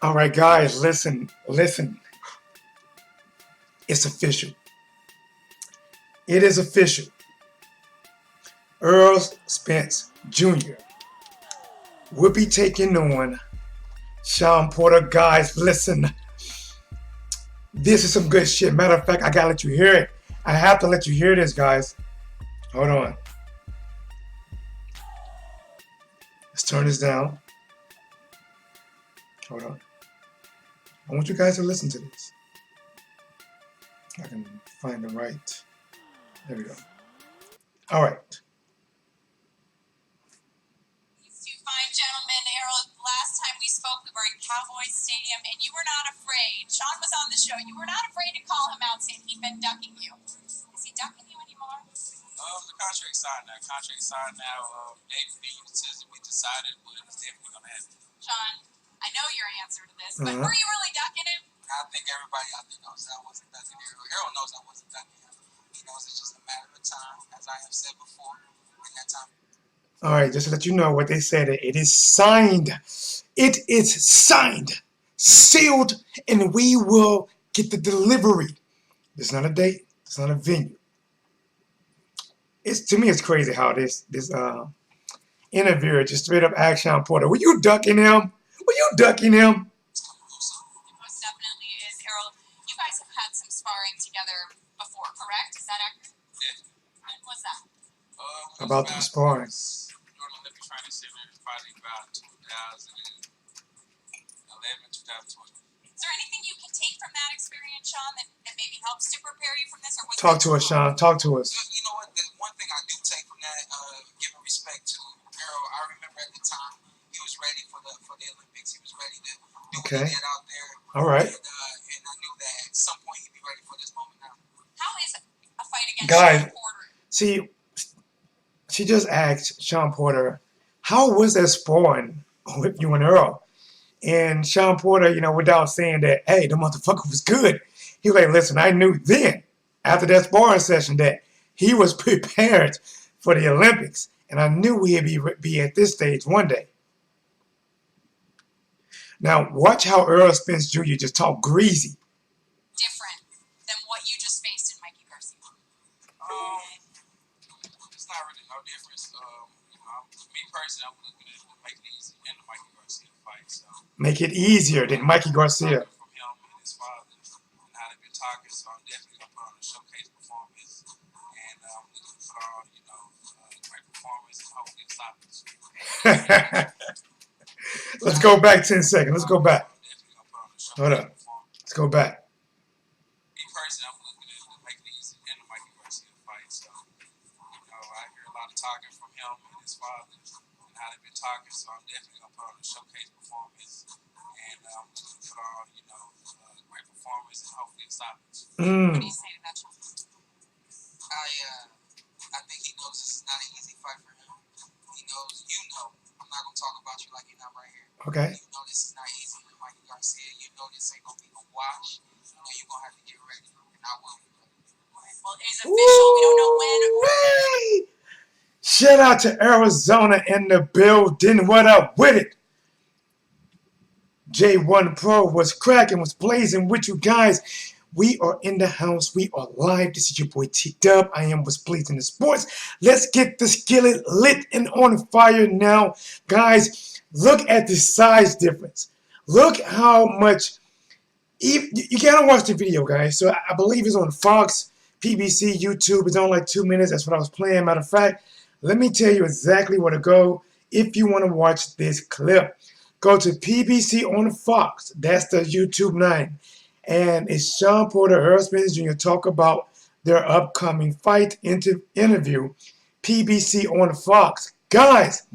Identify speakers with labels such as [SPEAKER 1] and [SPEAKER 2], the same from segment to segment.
[SPEAKER 1] All right, guys, listen, listen. It's official. It is official. Errol Spence Jr. will be taking on Shawn Porter. Guys, listen. This is some good shit. Matter of fact, I gotta let you hear it. I have to let you hear this, guys. Hold on. Let's turn this down. Hold on. I want you guys to listen to this. I can find the right. There we go. All right.
[SPEAKER 2] These two fine gentlemen, Errol, last time we spoke, we were in Cowboys Stadium, and you were not afraid. Shawn was on the show. You were not afraid to call him out, saying he'd been ducking you. Is he ducking you anymore?
[SPEAKER 3] The contract signed now. Contract signed now. David B. We decided it's definitely going to happen.
[SPEAKER 2] Shawn, I know your answer to this, but were you really ducking him?
[SPEAKER 3] I think everybody out there knows I wasn't ducking Errol. Errol knows I wasn't ducking him. He knows it's just a matter of time, as I have said before. And that time.
[SPEAKER 1] All right, just to let you know what they said. It is signed. It is signed, sealed, and we will get the delivery. It's not a date. It's not a venue. To me, it's crazy how this interviewer just straight up asked Shawn Porter, "Were you ducking him? Were you ducking him?"
[SPEAKER 2] It most definitely is, Errol. You guys have had some sparring together before, correct? Is that accurate?
[SPEAKER 3] Yeah.
[SPEAKER 2] When was that?
[SPEAKER 1] About the sparring.
[SPEAKER 3] During the Olympic training center, probably about 2011, 2012.
[SPEAKER 2] Is there anything you can take from that experience, Shawn, that maybe helps to prepare you from this? Or
[SPEAKER 1] Talk to us, Shawn. Talk to us.
[SPEAKER 3] You know what? The one thing I do take from that, giving respect to Errol, I remember at the time he was ready for the Olympics. He was ready to do what he did out there.
[SPEAKER 1] All right.
[SPEAKER 3] And I knew that at some point he'd be ready for this moment now.
[SPEAKER 2] How is a fight against
[SPEAKER 1] Guys,
[SPEAKER 2] Shawn Porter?
[SPEAKER 1] See, she just asked Shawn Porter, how was that sparring with you and Earl? And Shawn Porter, without saying that, hey, the motherfucker was good. He was like, listen, I knew then, after that sparring session, that he was prepared for the Olympics. And I knew he'd be at this stage one day. Now, watch how Errol Spence Jr. just talked greasy.
[SPEAKER 2] Different than what you just faced in Mikey Garcia.
[SPEAKER 3] It's not really no difference. Me personally, I'm looking at it to make it easy in the Mikey Garcia fight. So
[SPEAKER 1] make it easier than Mikey Garcia.
[SPEAKER 3] From him and his father and how they've been talking, so I'm definitely gonna put on a showcase performance, and I'm looking to put on, great performance and hopefully stop it.
[SPEAKER 1] Let's go back 10 seconds. Let's go back. Hold up. Let's go back.
[SPEAKER 3] Me personally, I'm looking at it to make it easy in the Mikey Garcia fight. So, I hear a lot of talking from him and his father and how they've been talking. So I'm definitely gonna put on a showcase performance, and I'm looking to put on, great performance and hopefully stop it.
[SPEAKER 2] What do you say to that, Shawn?
[SPEAKER 3] I think he knows this is not an easy fight for him. He knows, I'm not gonna talk about you like you're not right here.
[SPEAKER 1] Okay.
[SPEAKER 3] You know this is not easy with Mikey Garcia. You know this ain't gonna be no wash. You know you're gonna have to get ready, and I will be ready.
[SPEAKER 2] Well, it is official. We don't know when.
[SPEAKER 1] Shout out to Arizona in the building. What up with it? J1 Pro was cracking, was blazing with you guys. We are in the house. We are live. This is your boy T-Dub. I am what's blazing the sports. Let's get the skillet lit and on fire now. Guys, look at the size difference. Look how much. You gotta watch the video, guys. So I believe it's on Fox, PBC, YouTube. It's on like 2 minutes. That's what I was playing. Matter of fact, let me tell you exactly where to go if you want to watch this clip. Go to PBC on Fox. That's the YouTube 9. And it's Shawn Porter, Errol Spence Jr. talk about their upcoming fight interview. PBC on Fox. Guys,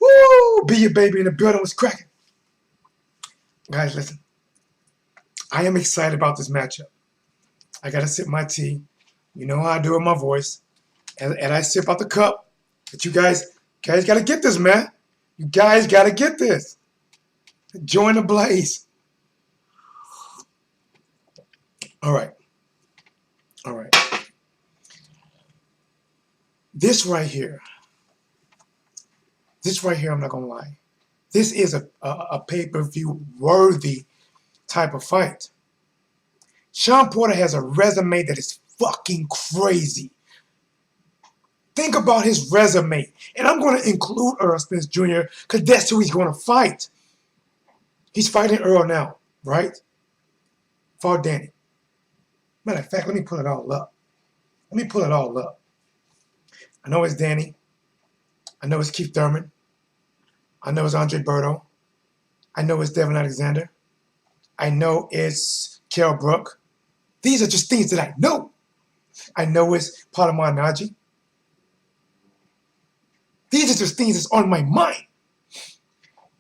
[SPEAKER 1] woo! Be your baby in the building was cracking. Guys, listen. I am excited about this matchup. I got to sip my tea. You know how I do with my voice. And I sip out the cup. But you guys got to get this, man. You guys got to get this. Join the blaze. All right. All right. This right here, I'm not going to lie. This is a pay-per-view worthy type of fight. Shawn Porter has a resume that is fucking crazy. Think about his resume. And I'm going to include Errol Spence Jr. because that's who he's going to fight. He's fighting Earl now, right? Fought Danny. Matter of fact, let me pull it all up. I know it's Danny. I know it's Keith Thurman. I know it's Andre Berto. I know it's Devin Alexander. I know it's Kell Brook. These are just things that I know. I know it's Palomar Naji. These are just things that's on my mind.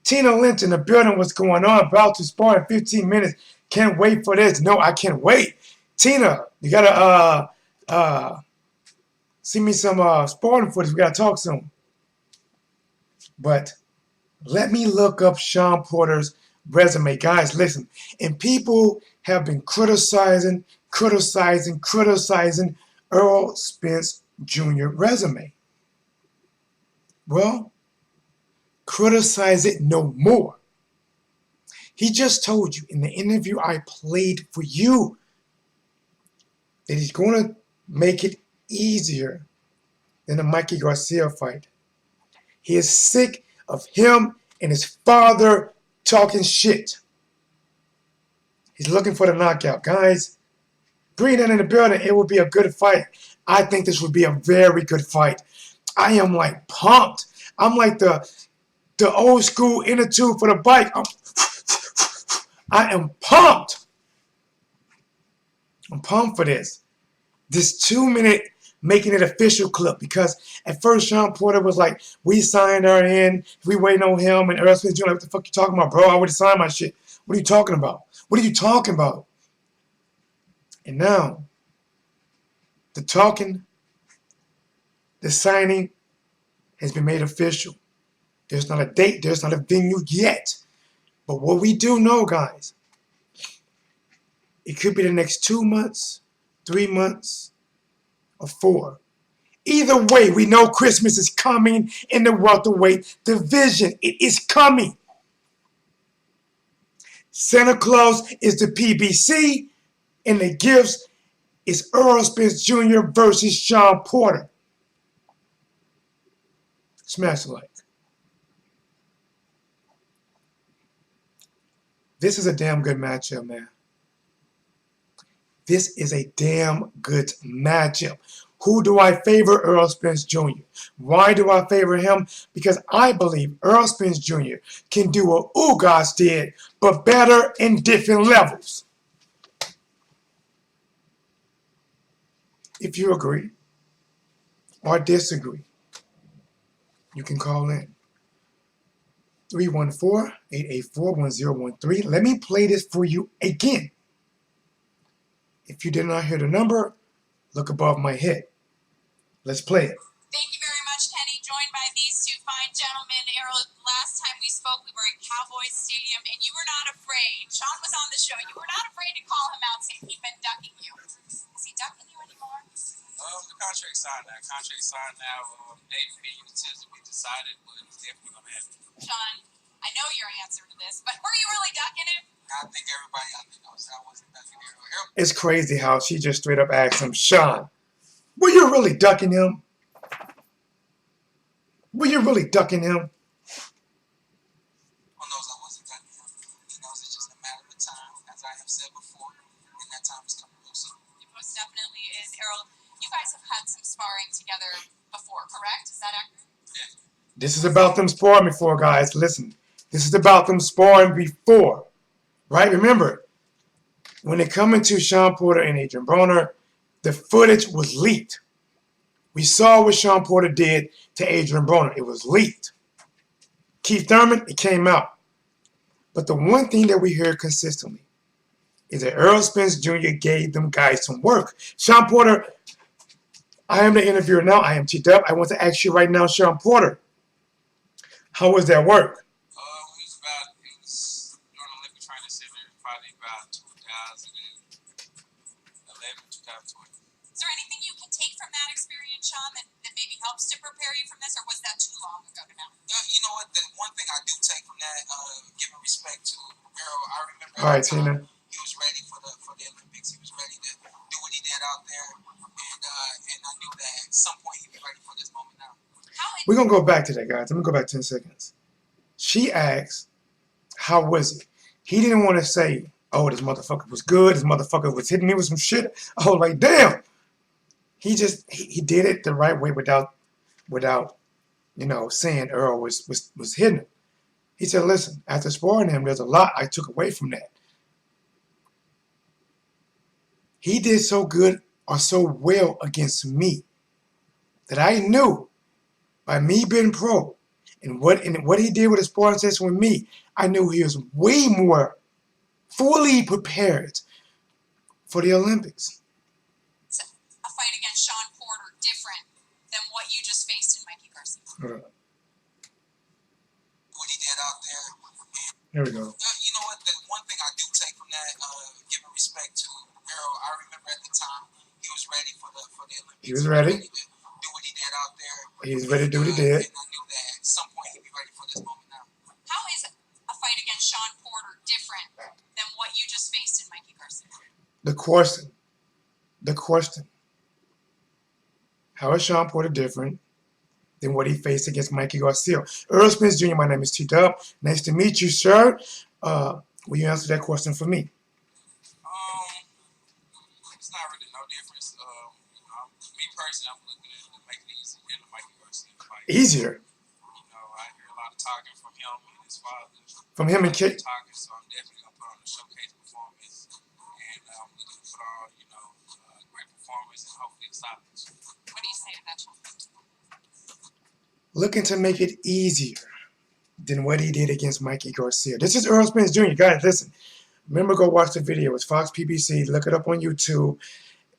[SPEAKER 1] Tina Lynch in the building, what's going on? About to spar in 15 minutes. Can't wait for this. No, I can't wait. Tina, you gotta see me some sparring footage. We gotta talk soon. But let me look up Shawn Porter's resume. Guys, listen. And people have been criticizing Errol Spence Jr. resume. Well, criticize it no more. He just told you in the interview I played for you that he's going to make it easier than the Mikey Garcia fight. He is sick of him and his father talking shit. He's looking for the knockout. Guys, bring that in the building. It would be a good fight. I think this would be a very good fight. I am like pumped. I'm like the old school inner tube for the bike. I am pumped. I'm pumped for this. This 2-minute making it official clip, because at first Shawn Porter was like, we signed her in, we waiting on him, and Errol Spence Jr. like, what the fuck you talking about, bro? I already signed my shit. What are you talking about? What are you talking about? And now, the talking, the signing has been made official. There's not a date, there's not a venue yet. But what we do know, guys, it could be the next 2 months, 3 months, or 4. Either way, we know Christmas is coming in the welterweight division. It is coming. Santa Claus is the PBC, and the gifts is Errol Spence Jr. versus Shawn Porter. Smash the like. This is a damn good matchup, man. This is a damn good matchup. Who do I favor? Errol Spence Jr. Why do I favor him? Because I believe Errol Spence Jr. can do what Ugas did, but better in different levels. If you agree or disagree, you can call in. 314-884-1013. Let me play this for you again. If you did not hear the number, look above my head. Let's play it.
[SPEAKER 2] Thank you very much, Kenny. Joined by these two fine gentlemen. Errol, last time we spoke, we were at Cowboys Stadium, and you were not afraid. Shawn was on the show. You were not afraid to call him out, saying he'd been ducking you. Is he ducking you anymore?
[SPEAKER 3] The contract signed now. David being the to be decided, but it's definitely going to happen.
[SPEAKER 2] Shawn, I know your answer to this, but were you really ducking him?
[SPEAKER 3] I think I wasn't ducking Errol.
[SPEAKER 1] It's crazy how she just straight up asked him, Shawn, were you really ducking him? Were you really ducking him?
[SPEAKER 3] Who knows I wasn't ducking him. He knows it's just a matter of time, as I have said before, and that time is coming real soon.
[SPEAKER 2] It most definitely is. Errol, you guys have had some sparring together before, correct? Is that accurate?
[SPEAKER 3] Yeah.
[SPEAKER 1] This is about them sparring before, guys. Listen, this is about them sparring before. Right? Remember, when it comes to Shawn Porter and Adrian Broner, the footage was leaked. We saw what Shawn Porter did to Adrian Broner. It was leaked. Keith Thurman, it came out. But the one thing that we hear consistently is that Errol Spence Jr. gave them guys some work. Shawn Porter, I am the interviewer now. I am T-Dub. I want to ask you right now, Shawn Porter, how was that work?
[SPEAKER 3] It was during the Olympic training center, probably about 2011, 2020.
[SPEAKER 2] Is there anything you can take from that experience, Shawn, Shawn, that maybe helps to prepare you from this, or was that too long ago now?
[SPEAKER 3] You know what? The one thing I do take from that, giving respect to Errol, I remember
[SPEAKER 1] All right,
[SPEAKER 3] at the time
[SPEAKER 1] Tina.
[SPEAKER 3] he was ready for the Olympics. He was ready to do what he did out there, and I knew that at some point he'd be ready for this moment now.
[SPEAKER 1] We're going to go back to that, guys. Let me go back 10 seconds. She asked, how was it? He didn't want to say, oh, this motherfucker was good. This motherfucker was hitting me with some shit. I was like, damn. He just, he did it the right way without, saying Earl was hitting him. He said, listen, after sparring him, there's a lot I took away from that. He did so good or so well against me that I knew by me being pro and what he did with the sparring session with me, I knew he was way more fully prepared for the Olympics.
[SPEAKER 2] Is a fight against Shawn Porter different than what you just faced in Mikey Garcia?
[SPEAKER 3] What he did out there.
[SPEAKER 1] Here we go.
[SPEAKER 3] You know what? The one thing I do take from that, giving respect to Errol, I remember at the time he was ready for the Olympics.
[SPEAKER 1] He was ready.
[SPEAKER 3] To do what he did out there.
[SPEAKER 1] He was ready to do what he did.
[SPEAKER 3] And I knew that at some point he'd be ready for this moment now.
[SPEAKER 2] How is a fight against Shawn Porter different than what you just faced in Mikey Garcia?
[SPEAKER 1] The question. How is Shawn Porter different than what he faced against Mikey Garcia? Errol Spence Jr., my name is T-Dub. Nice to meet you, sir. Will you answer that question for me?
[SPEAKER 3] It's not really no difference. Me personally, I'm looking at making it easy in the Mikey Garcia fight.
[SPEAKER 1] Easier.
[SPEAKER 3] I hear a lot of talking from him and his father.
[SPEAKER 1] From him and Kate.
[SPEAKER 3] Talking, so I'm definitely gonna put on a showcase performance, and I'm looking to put on, great performance and hopefully stop it.
[SPEAKER 2] What do you say to that, Shawn?
[SPEAKER 1] Looking to make it easier than what he did against Mikey Garcia. This is Errol Spence Jr. Guys, listen. Remember, go watch the video. It's Fox PBC. Look it up on YouTube.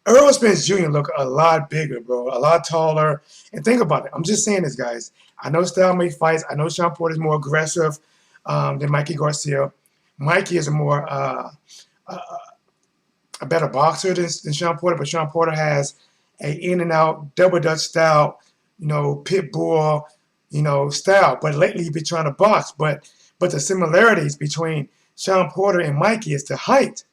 [SPEAKER 1] Errol Spence Jr. look a lot bigger, bro. A lot taller. And think about it. I'm just saying this, guys. I know stalemate fights. I know Shawn Porter is more aggressive than Mikey Garcia. Mikey is a more a better boxer than Shawn Porter, but Shawn Porter has a in and out double dutch style, pit bull, style. But lately he's been trying to box. But the similarities between Shawn Porter and Mikey is the height.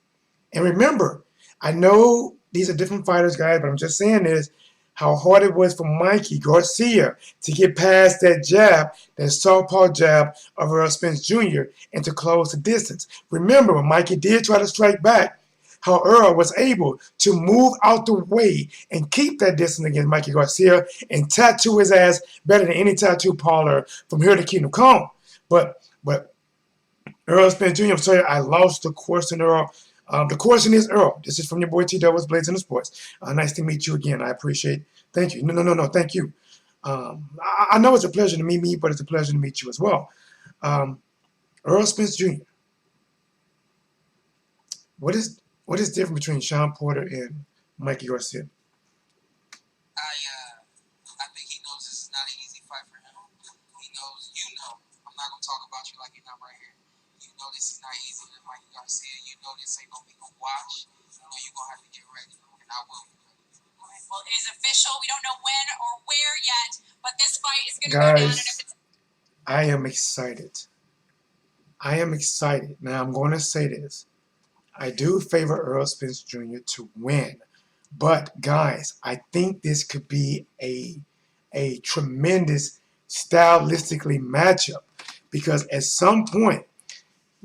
[SPEAKER 1] And remember, I know these are different fighters, guys, but I'm just saying this, how hard it was for Mikey Garcia to get past that jab, that southpaw jab of Errol Spence Jr. and to close the distance. Remember, when Mikey did try to strike back, how Earl was able to move out the way and keep that distance against Mikey Garcia and tattoo his ass better than any tattoo parlor from here to Kingdom Come. But Errol Spence Jr., I'm sorry, I lost the question, Earl. The question is Earl. This is from your boy T Doubles Blades in the Sports. Nice to meet you again. I appreciate. Thank you. No. Thank you. I know it's a pleasure to meet me, but it's a pleasure to meet you as well. Errol Spence Jr. What is different between Shawn Porter and Mikey Garcia?
[SPEAKER 3] I think he knows this is not an easy fight for him. He knows, I'm not gonna talk about you like you're not right here. You know this is not easy with Mikey Garcia. You know this ain't gonna be no watch. You know you're gonna have to get ready, and I will be ready.
[SPEAKER 2] Well, it is official. We don't know when or where yet, but this fight is going to go down. And if it's...
[SPEAKER 1] I am excited. Now, I'm going to say this. I do favor Errol Spence Jr. to win. But, guys, I think this could be a tremendous stylistically matchup. Because at some point,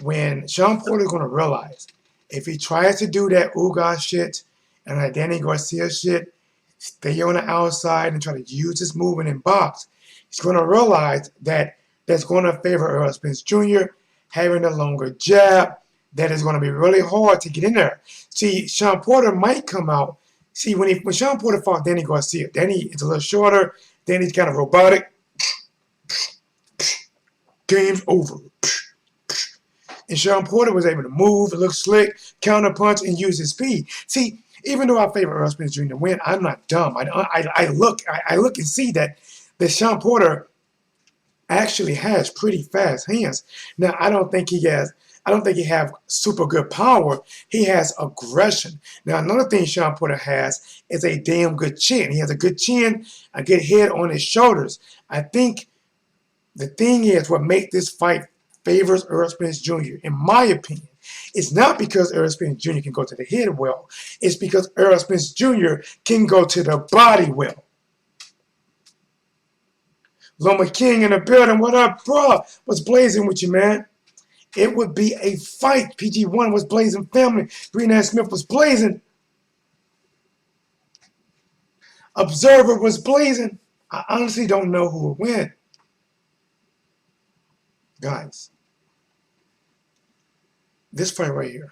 [SPEAKER 1] when Shawn Porter is going to realize, if he tries to do that Ugas shit and that Danny Garcia shit, stay on the outside and try to use his movement in box, he's going to realize that that's going to favor Errol Spence Jr. having a longer jab. That is going to be really hard to get in there. See, Shawn Porter might come out. See, when Shawn Porter fought Danny Garcia, Danny is a little shorter. Danny's kind of robotic. Game's over. And Shawn Porter was able to move, look slick, counter punch, and use his speed. See, even though I favor Errol Spence Jr. to win, I'm not dumb. I look and see that Shawn Porter actually has pretty fast hands. Now, I don't think he has I don't think he has super good power. He has aggression. Now, another thing Shawn Porter has is a damn good chin. He has a good chin, a good head on his shoulders. I think the thing is what makes this fight favors Errol Spence Jr., in my opinion. It's not because Errol Spence Jr. can go to the head well. It's because Errol Spence Jr. can go to the body well. Loma King in the building. What up, bro? What's blazing with you, man? It would be a fight. PG1 was blazing family. Green Smith was blazing. Observer was blazing. I honestly don't know who will win. Guys, this fight right here.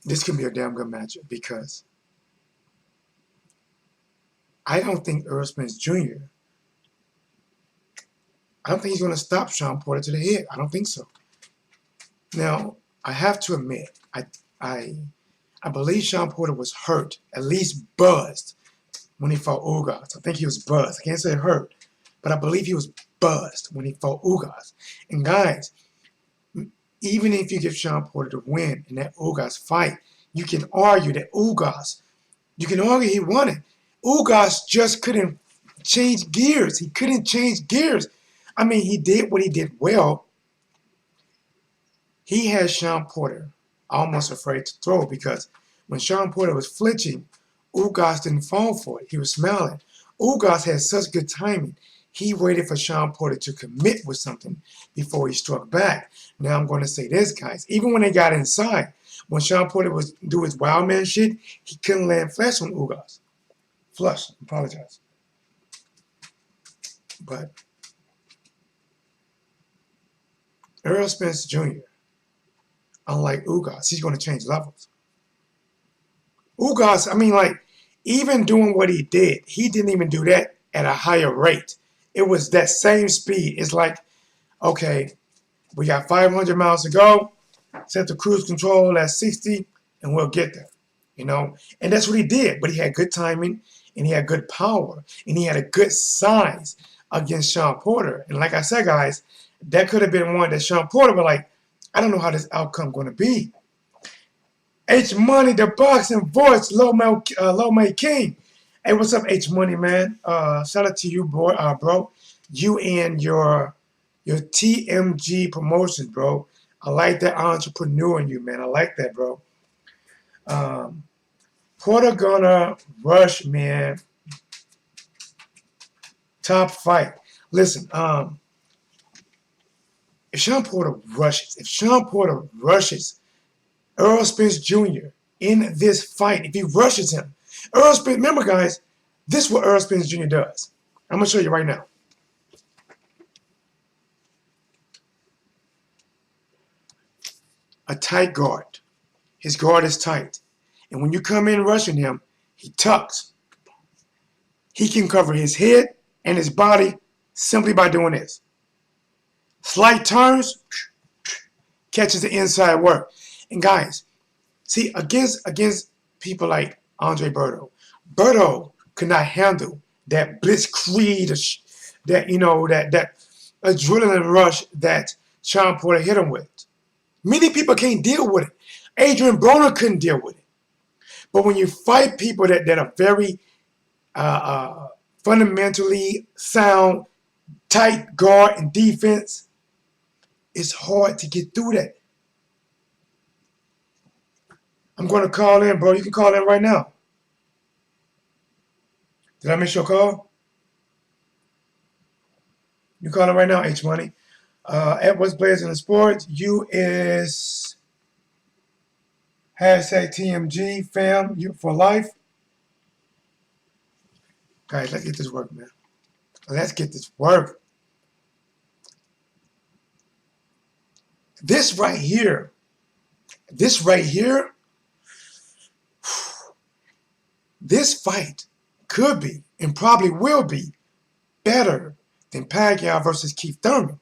[SPEAKER 1] This can be a damn good matchup because I don't think Errol Spence Jr. I don't think he's going to stop Shawn Porter to the head. I don't think so. Now, I have to admit, I believe Shawn Porter was hurt, at least buzzed, when he fought Ugas. I think he was buzzed. I can't say hurt, but I believe he was buzzed when he fought Ugas. And guys, even if you give Shawn Porter the win in that Ugas fight, you can argue that Ugas, you can argue he won it. Ugas just couldn't change gears. He couldn't change gears. I mean, he did what he did well. He had Shawn Porter almost afraid to throw because when Shawn Porter was flinching, Ugas didn't fall for it. He was smiling. Ugas had such good timing. He waited for Shawn Porter to commit with something before he struck back. Now I'm going to say this, guys. Even when they got inside, when Shawn Porter was doing his wild man shit, he couldn't land flush on Ugas. Flush. Apologize. But Errol Spence Jr., unlike Ugas, he's going to change levels. Ugas, I mean, like, even doing what he did, he didn't even do that at a higher rate. It was that same speed. It's like, okay, we got 500 miles to go. Set the cruise control at 60, and we'll get there. You know? And that's what he did. But he had good timing, and he had good power, and he had a good size against Shawn Porter. And like I said, guys, that could have been one that Shawn Porter was like, I don't know how this outcome going to be. H Money, the boxing voice, Low May King. Hey, what's up, H Money, man? Shout out to you, boy, bro. You and your TMG promotions, bro. I like that entrepreneur in you, man. I like that, bro. Porter gonna rush, man. Top fight. Listen, if Shawn Porter rushes Errol Spence Jr. in this fight, if he rushes him, Errol Spence, remember, guys, this is what Errol Spence Jr. does. I'm going to show you right now. A tight guard. His guard is tight. And when you come in rushing him, he tucks. He can cover his head and his body simply by doing this. Slight turns, catches the inside work. And guys, see, against people like Andre Berto, Berto could not handle that blitzkrieg, that adrenaline rush that Shawn Porter hit him with. Many people can't deal with it. Adrian Broner couldn't deal with it. But when you fight people that are very fundamentally sound, tight guard and defense, it's hard to get through that. I'm going to call in, bro. You can call in right now. Did I miss your call? You call in right now, H Money. At What's Blazing in Sports, you is #TMG fam, you for life. Guys, let's get this work, man. Let's get this work. This right here, this fight could be and probably will be better than Pacquiao versus Keith Thurman.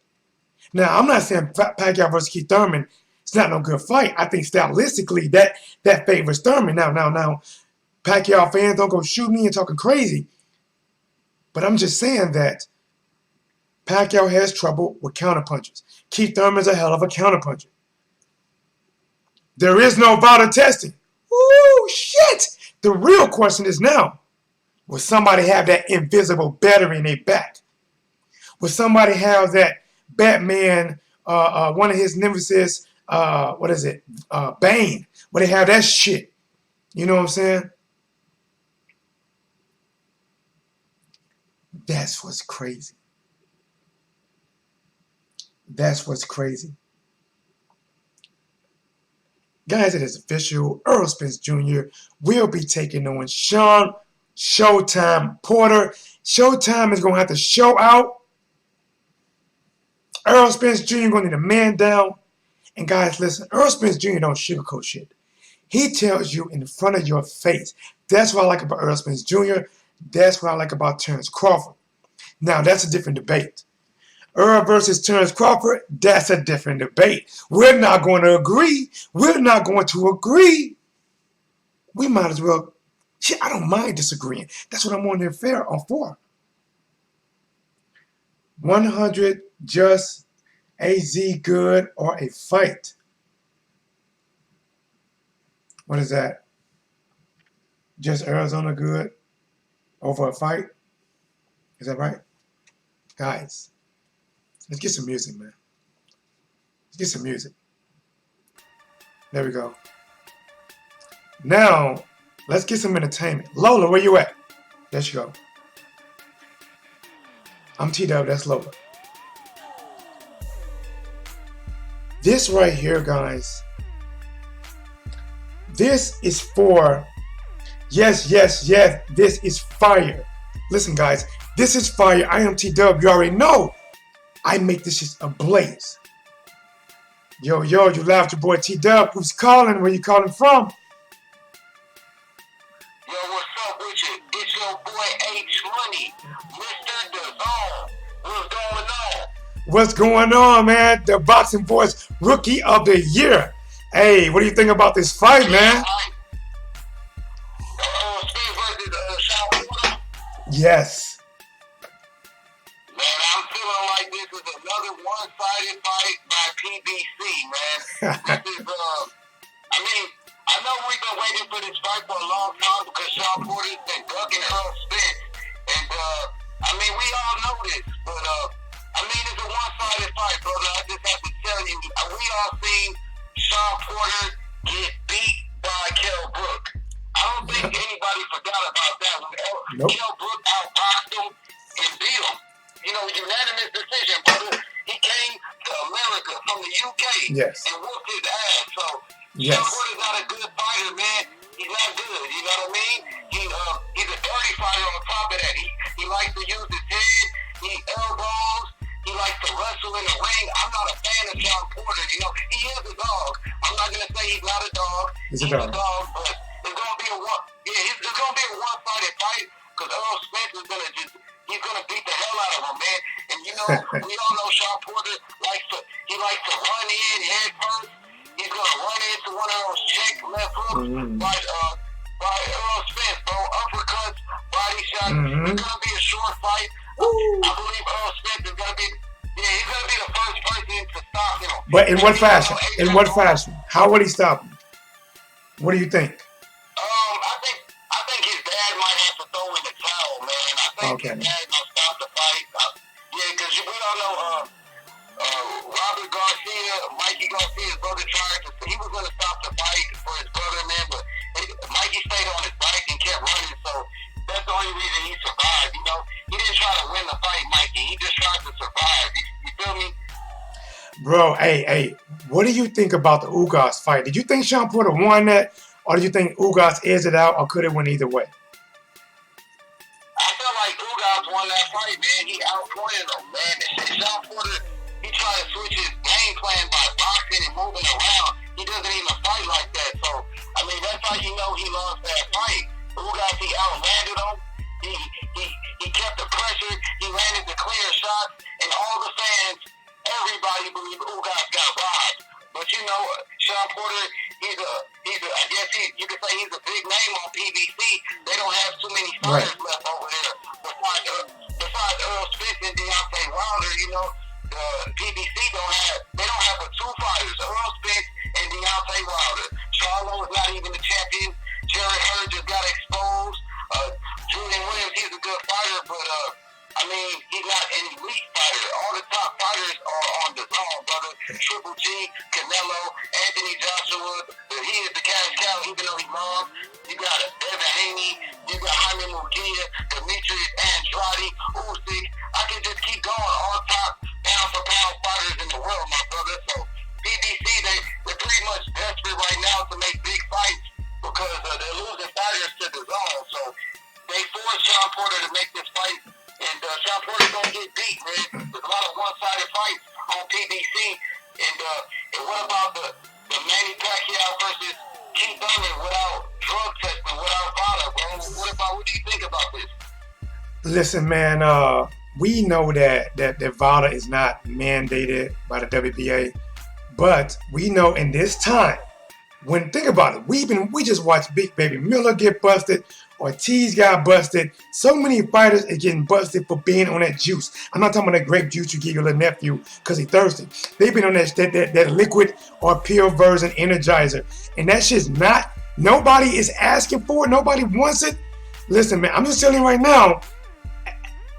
[SPEAKER 1] Now, I'm not saying Pacquiao versus Keith Thurman is not no good fight. I think stylistically that favors Thurman. Now, Pacquiao fans don't go shoot me and talking crazy. But I'm just saying that Pacquiao has trouble with counterpunches. Keith Thurman's a hell of a counterpuncher. There is no vital testing. Ooh, shit! The real question is now, will somebody have that invisible battery in their back? Will somebody have that Batman, one of his nemesis, what is it, Bane? Will they have that shit? You know what I'm saying? That's what's crazy. That's what's crazy. Guys, it is official. Errol Spence Jr. will be taking on Shawn Showtime Porter. Showtime is going to have to show out. Errol Spence Jr. going to need a man down. And guys, listen, Errol Spence Jr. don't sugarcoat shit. He tells you in front of your face. That's what I like about Errol Spence Jr. That's what I like about Terrence Crawford. Now, that's a different debate. Earl versus Terrence Crawford, that's a different debate. We're not going to agree. We're not going to agree. We might as well. Shit, I don't mind disagreeing. That's what I'm on there for. 100 just AZ good or a fight. What is that? Just Arizona good over a fight? Is that right? Guys, let's get some music, man. Let's get some music. There we go. Now, let's get some entertainment. Lola, where you at? There she go. I'm T-Dub, that's Lola. This right here, guys, this is for, yes, this is fire. Listen, guys, this is fire. I am T-Dub, you already know. I make this shit ablaze. Yo, you laughed your boy T-Dub. Who's calling? Where you calling from?
[SPEAKER 4] Yo, what's up with you? It's your boy H Money, Mr. DeZone. What's going on?
[SPEAKER 1] What's going on, man? The Boxing Boys Rookie of the Year. Hey, what do you think about this fight, man?
[SPEAKER 4] Spence versus Shawn Porter.
[SPEAKER 1] Yes.
[SPEAKER 4] Man, I'm feeling like this is another one-sided fight by PBC, man. This is, I mean, I know we've been waiting for this fight for a long time because Shawn Porter's been ducking Errol Spence. And, I mean, we all know this, but, I mean, it's a one-sided fight, brother. I just have to tell you, we all seen Shawn Porter get beat by Kell Brook. I don't think anybody forgot about that when Kell Brook outboxed him and beat him. You know, unanimous decision, brother. He came to America from the UK and whooped his ass. So, Shawn Porter's not a good fighter, man. He's not good, you know what I mean? He's a dirty fighter on top of that. He likes to use his head, he elbows, he likes to wrestle in the ring. I'm not a fan of Shawn Porter, you know. He is a dog. I'm not going to say he's not a dog. He's a dog, but it's going to be a one-sided fight because Errol Spence is going to he's gonna beat the hell out of him, man. And you know, we all know Shawn Porter likes to run in head first. He's gonna run into one of those check left hooks by Errol Spence, bro. Uppercuts, body shots. It's gonna be a short fight. I believe Errol Spence is gonna be he's gonna be the first person to stop him.
[SPEAKER 1] But in what fashion? In what fashion? How would he stop him? What do you think?
[SPEAKER 4] I think his dad might have to throw in the towel, man. I think his dad gonna stop the fight. Because we all know Robert Garcia, Mikey Garcia's brother, he was gonna stop the fight for his brother, man. But Mikey stayed on his bike and kept running, so that's the only reason he survived. You know, he didn't try to win the fight, Mikey. He just tried to survive. You feel me?
[SPEAKER 1] Bro, hey, what do you think about the Ugas fight? Did you think Shawn Porter won that? Or do you think Ugas edged it out, or could it win either way?
[SPEAKER 4] I feel like Ugas won that fight, man. He outpointed him, man. Shawn Porter, he tried to switch his game plan by boxing and moving around. He doesn't even fight like that. So, I mean, that's how you know he lost that fight. Ugas, he outlanded him. He kept the pressure. He landed the clear shots. And all the fans, everybody believed Ugas got robbed. But you know, Shawn Porter, I guess you could say he's a big name on PBC. They don't have too many fighters left over there besides Errol Spence and Deontay Wilder. You good fighter, but I mean, he's not an elite fighter. All the top fighters are on the zone, brother. Triple G, Canelo, Anthony Joshua. He is the cash cow, even though he's long. You got Devin Haney. You got Jaime Munguia, Demetrius Andrade, Usyk. I can just keep going. All top pound-for-pound fighters in the world, my brother. So PBC, they're pretty much desperate right now to make big fights because they're losing fighters to the zone. So they forced Shawn Porter to make this fight, and Shawn Porter's gonna get beat, man. There's a lot of one-sided fights on PBC. And what about the Manny Pacquiao versus Keith Thurman without drug testing, without VADA, bro? What do you think about this?
[SPEAKER 1] Listen, man, we know that VADA is not mandated by the WBA, but we know in this time, think about it, we just watched Big Baby Miller get busted, Ortiz got busted. So many fighters are getting busted for being on that juice. I'm not talking about that grape juice you give your little nephew because he's thirsty. They've been on that liquid or pill version Energizer, and that shit's not. Nobody is asking for it. Nobody wants it. Listen, man, I'm just telling you right now.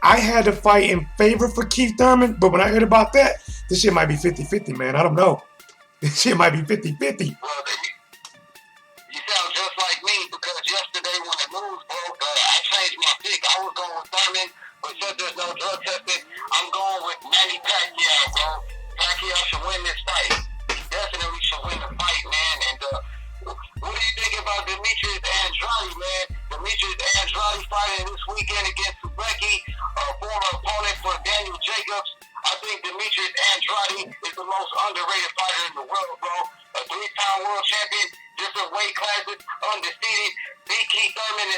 [SPEAKER 1] I had to fight in favor for Keith Thurman, but when I heard about that, this shit might be 50-50, man. I don't know. This shit might be 50-50.
[SPEAKER 4] Well, you sound just like me because yesterday when the news broke, I changed my pick. I was going with Thurman, but since there's no drug testing, I'm going with Manny Pacquiao, bro. Pacquiao should win this fight. He definitely should win the fight, man. And what do you think about Demetrius Andrade, man? Demetrius Andrade fighting this weekend against Subecki, a former opponent for Daniel Jacobs. I think Demetrius Andrade is the most underrated fighter in the world, bro. A 3-time world champion, different weight classes, undefeated. Beat Keith Thurman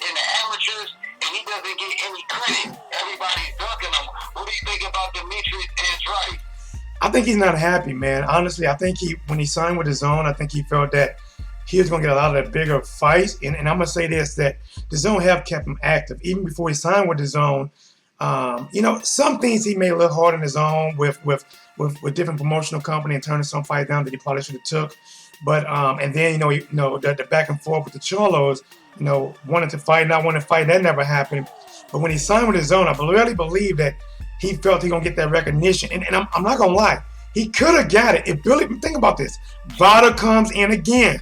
[SPEAKER 4] in the amateurs, and he doesn't get any credit. Everybody's ducking him. What do you think about Demetrius Andrade?
[SPEAKER 1] I think he's not happy, man. Honestly, I think when he signed with his own, I think he felt that he was going to get a lot of the bigger fights. And I'm going to say this, that the zone have kept him active. Even before he signed with his own, some things he made a little hard in his own with different promotional company and turning some fights down that he probably should have took. But and then the back and forth with the Cholos, wanted to fight, not wanting to fight, that never happened. But when he signed with his own, I really believe that he felt he gonna get that recognition. And I'm not gonna lie, he could have got it if Billy. Think about this: VADA comes in again.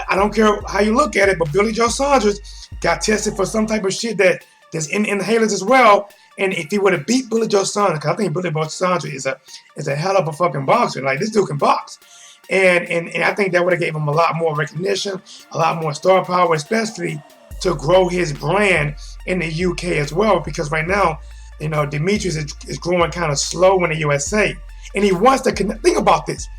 [SPEAKER 1] I don't care how you look at it, but Billy Joe Saunders got tested for some type of shit that's in inhalers as well. And if he would have beat Billy Joe Saunders, because I think Billy Joe Saunders is a hell of a fucking boxer. Like, this dude can box. And I think that would have gave him a lot more recognition, a lot more star power, especially to grow his brand in the UK as well. Because right now, Demetrius is growing kind of slow in the USA. And he wants to think about this.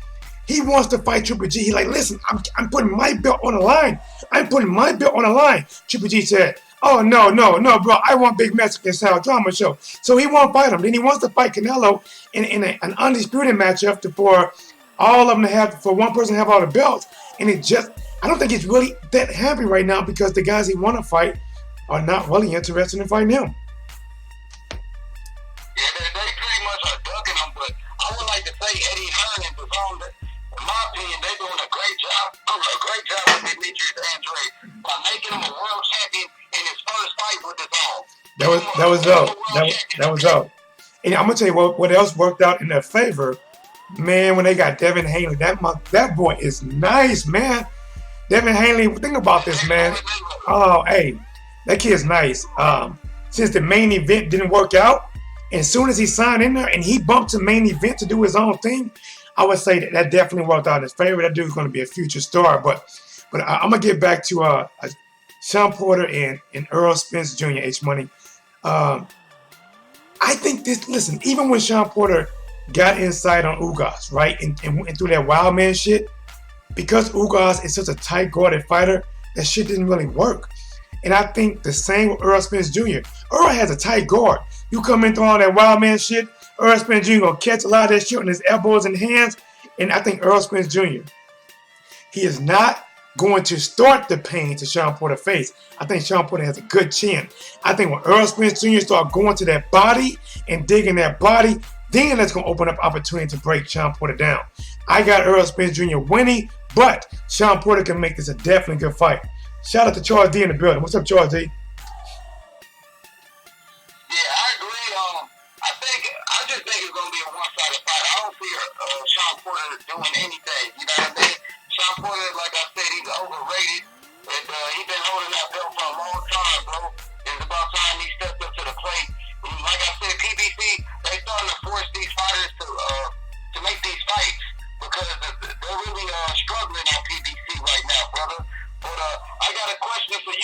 [SPEAKER 1] He wants to fight Triple G. He's like, listen, I'm putting my belt on the line. I'm putting my belt on the line. Triple G said, oh, no, bro. I want big Mexican style drama show. So he won't fight him. Then he wants to fight Canelo in an undisputed matchup for all of them to have, for one person to have all the belts. And I don't think he's really that happy right now because the guys he want to fight are not really interested in fighting him.
[SPEAKER 4] Yeah, they pretty much are ducking him, but I would like to say Eddie Hearn and DAZN, in my opinion, they're doing a great job with Demetrius Andrade by making him a world champion in his first fight with DAZN.
[SPEAKER 1] That was dope. And I'm gonna tell you what else worked out in their favor, man. When they got Devin Haney, that boy is nice, man. Devin Haney, think about this, man. Oh, hey, that kid's nice. Since the main event didn't work out, and as soon as he signed in there and he bumped to main event to do his own thing, I would say that definitely worked out in his favor. That dude's going to be a future star. But I'm going to get back to Shawn Porter and Errol Spence Jr., H-Money. I think this, listen, even when Shawn Porter got inside on Ugas, right, and through that wild man shit, because Ugas is such a tight-guarded fighter, that shit didn't really work. And I think the same with Errol Spence Jr. Errol has a tight guard. You come in through all that wild man shit, Errol Spence Jr. gonna catch a lot of that shit on his elbows and hands. And I think Errol Spence Jr., he is not going to start the pain to Shawn Porter's face. I think Shawn Porter has a good chin. I think when Errol Spence Jr. start going to that body and digging that body, then that's gonna open up opportunity to break Shawn Porter down. I got Errol Spence Jr. winning, but Shawn Porter can make this a definitely good fight. Shout out to Charles D in the building. What's up, Charles D?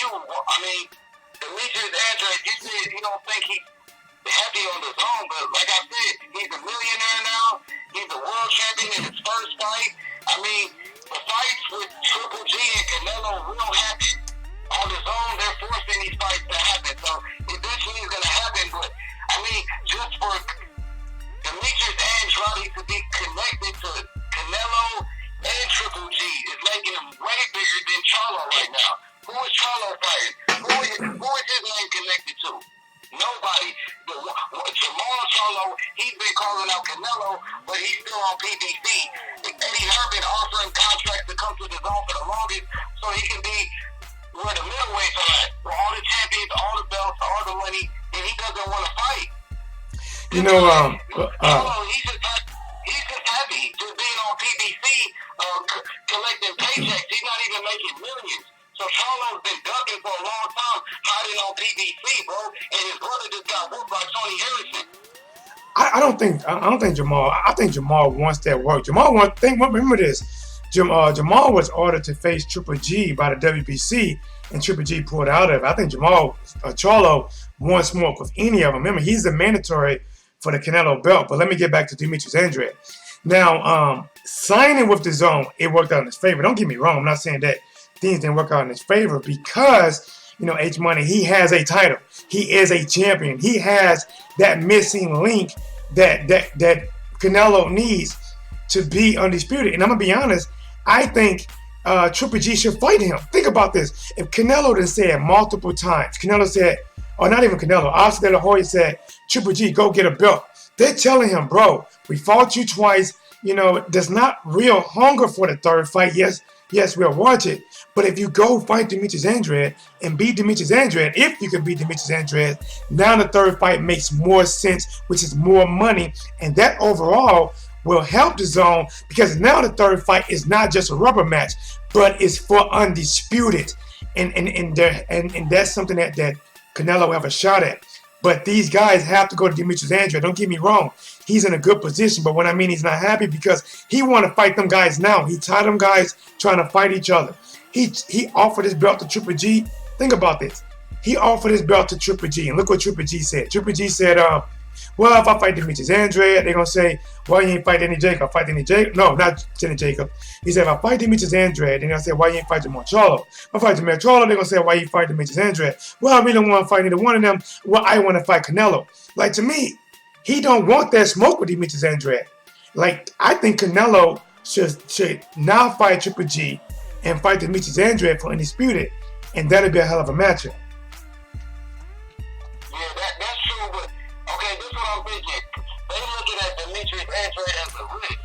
[SPEAKER 4] you, I mean, Demetrius Andrade, you said you don't think he's happy on his own, but like I said, he's a millionaire now. He's a world champion in his first fight. I mean, the fights with Triple G and Canelo will happen on his own. They're forcing these fights to happen, so eventually it's going to happen. But I mean, just for Demetrius Andrade to be connected to Canelo and Triple G is making him way bigger than Charlo right now. Who is Charlo fighting? Who is his name connected to? Nobody. Jamal Charlo, he's been calling out Canelo, but he's still on PBC. Eddie Hearn offering contracts to come to the zone for the longest so he can be where the middleweights are at, where all the champions, all the belts, all the money, and he doesn't want to fight.
[SPEAKER 1] You know,
[SPEAKER 4] he's just happy just being on PBC, collecting paychecks. He's not even making millions. So Charlo's been ducking for a long time, hiding on PBC, bro. And his brother just got whooped by Tony Harrison.
[SPEAKER 1] I don't think Jamal. I think Jamal wants that work. Remember this. Jamal was ordered to face Triple G by the WBC, and Triple G pulled out of it. I think Charlo wants more with any of them. Remember, he's the mandatory for the Canelo belt. But let me get back to Demetrius Andrade. Now, signing with the zone, it worked out in his favor. Don't get me wrong. I'm not saying that things didn't work out in his favor because, you know, H Money, he has a title. He is a champion. He has that missing link that Canelo needs to be undisputed. And I'm going to be honest, I think Triple G should fight him. Think about this. If Canelo had said multiple times, Canelo said, or not even Canelo, Oscar De La Hoya said, Triple G, go get a belt. They're telling him, bro, we fought you twice. You know, there's not real hunger for the third fight. Yes, we'll watch it. But if you go fight Demetrius Andrade and beat Demetrius Andrade, if you can beat Demetrius Andrade, now the third fight makes more sense, which is more money. And that overall will help the zone because now the third fight is not just a rubber match, but it's for undisputed. And that's something that Canelo have a shot at. But these guys have to go to Demetrius Andrade. Don't get me wrong. He's in a good position. But what I mean, he's not happy because he want to fight them guys now. He tired them guys trying to fight each other. He offered his belt to Triple G. Think about this. He offered his belt to Triple G. And look what Triple G said. Triple G said, well, if I fight Demetrius Andrade, they're going to say, why you ain't fight Danny Jacob? Fight Danny Jacob? No, not Danny Jacob. He said, if I fight Demetrius Andrade, then they're going to say, why you ain't fight Jamal Charlo? If I fight Jamal Charlo, they're going to say, why you fight Demetrius Andrade? Well, I really don't want to fight either one of them. Well, I want to fight Canelo. Like, to me, he don't want that smoke with Demetrius Andrade. Like, I think Canelo should now fight Triple G and fight Demetrius Andrade for undisputed, and that'll be a hell of a matchup.
[SPEAKER 4] Yeah, that's true, but okay, this is what I'm thinking. They looking at Demetrius Andrade as a risk.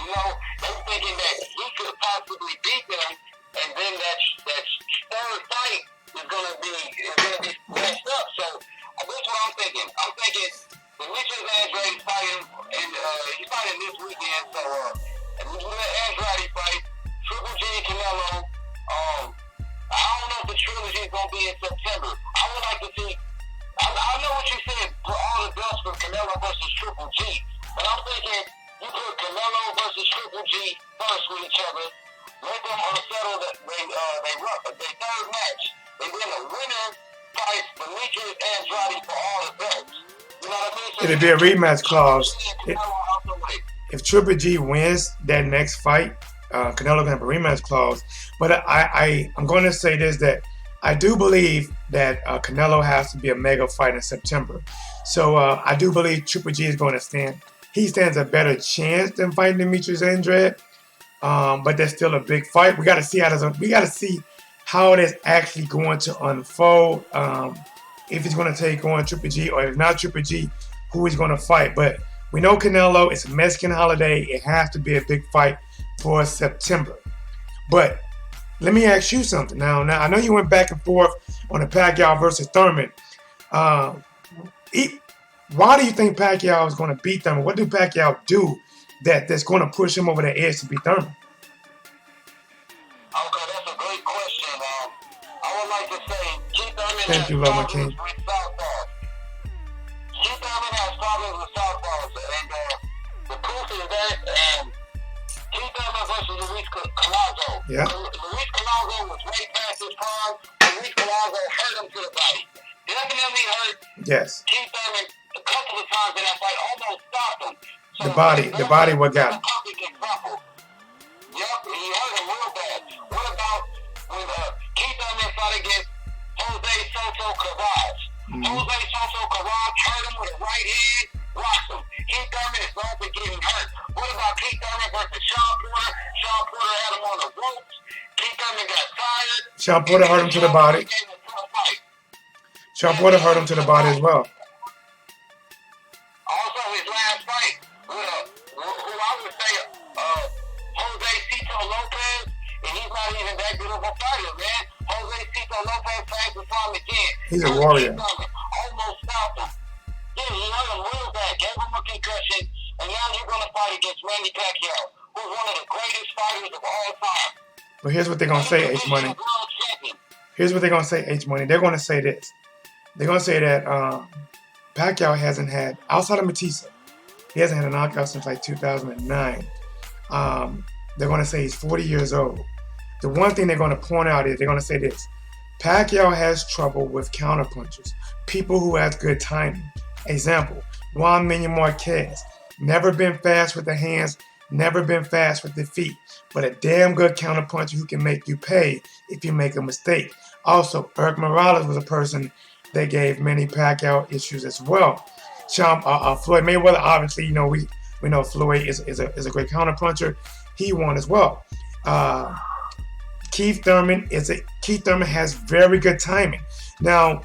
[SPEAKER 4] You know, they thinking that he could possibly beat them, and then that third fight is gonna be messed up. So this is what I'm thinking. I'm thinking Demetrius Andrade is fighting, and he's fighting this weekend. So we let Andrade fight Triple G and Canelo. I don't know if the trilogy is gonna be in September. I would like to see. I know what you said for all the belts for Canelo versus Triple G, but I'm thinking you put Canelo versus Triple G first with each other, let them settle their third match, and then the winner fights Demetrius Andrade for all the belts. You know what I mean? So
[SPEAKER 1] It'll be a rematch clause. If Triple G wins that next fight, Canelo can have a rematch clause. But I'm going to say this, that I do believe that Canelo has to be a mega fight in September. So I do believe Triple G is going to stand. He stands a better chance than fighting Demetrius Andrade. But that's still a big fight. We got to see how it is actually going to unfold. If he's going to take on Triple G, or if not Triple G, who he's going to fight. But we know Canelo, it's a Mexican holiday. It has to be a big fight for September. But let me ask you something. Now I know you went back and forth on the Pacquiao versus Thurman. Why do you think Pacquiao is going to beat Thurman? What do Pacquiao do that's going to push him over the edge to beat Thurman?
[SPEAKER 4] Okay, that's a great question. I would like to say Keith Thurman
[SPEAKER 1] Thank you, Roman King.
[SPEAKER 4] with southpaws. Keith Thurman has problems with southpaws, and the proof is that Keith Thurman versus Luis Colazo.
[SPEAKER 1] Yeah.
[SPEAKER 4] Luis Colazo was way past his prime when Luis Palazzo hurt him to the body. Definitely hurt
[SPEAKER 1] Yes.
[SPEAKER 4] Keith Thurman a couple of times in that fight, almost stopped him. So
[SPEAKER 1] The body what got him.
[SPEAKER 4] Yep, he hurt him real bad. What about when Keith Thurman fought against Jose Soto Carraj? Jose Soto Carraj hurt him with a right hand, rocked him. Keith Thurman is known for getting hurt. What about Keith Thurman versus Shawn Porter? Shawn Porter had him on the ropes. Keith Thurman got tired.
[SPEAKER 1] Shawn Porter hurt him to the body. Shawn Porter hurt him to the body as well.
[SPEAKER 4] Also, his last fight with who I would say Jose Cito Lopez, and he's not even that good of a fighter, man. Jose Cito Lopez tries to fight him again.
[SPEAKER 1] He's a warrior.
[SPEAKER 4] Almost stopped him. Yeah, he hurt him real bad, gave him a concussion, and now you're going to fight against Manny Pacquiao, who's one of the greatest fighters of all time.
[SPEAKER 1] But here's what they're going to say, H Money. Here's what they're going to say, H Money. They're going to say this. They're going to say that Pacquiao hasn't had, outside of Matisse, he hasn't had a knockout since like 2009. They're going to say he's 40 years old. The one thing they're going to point out is they're going to say this. Pacquiao has trouble with counterpunchers, people who have good timing. Example, Juan Minion Marquez. Never been fast with the hands, never been fast with the feet, but a damn good counterpuncher who can make you pay if you make a mistake. Also, Eric Morales was a person that gave Manny Pacquiao issues as well. Floyd Mayweather, obviously, we know Floyd is a great counterpuncher. He won as well. Keith Thurman has very good timing. Now,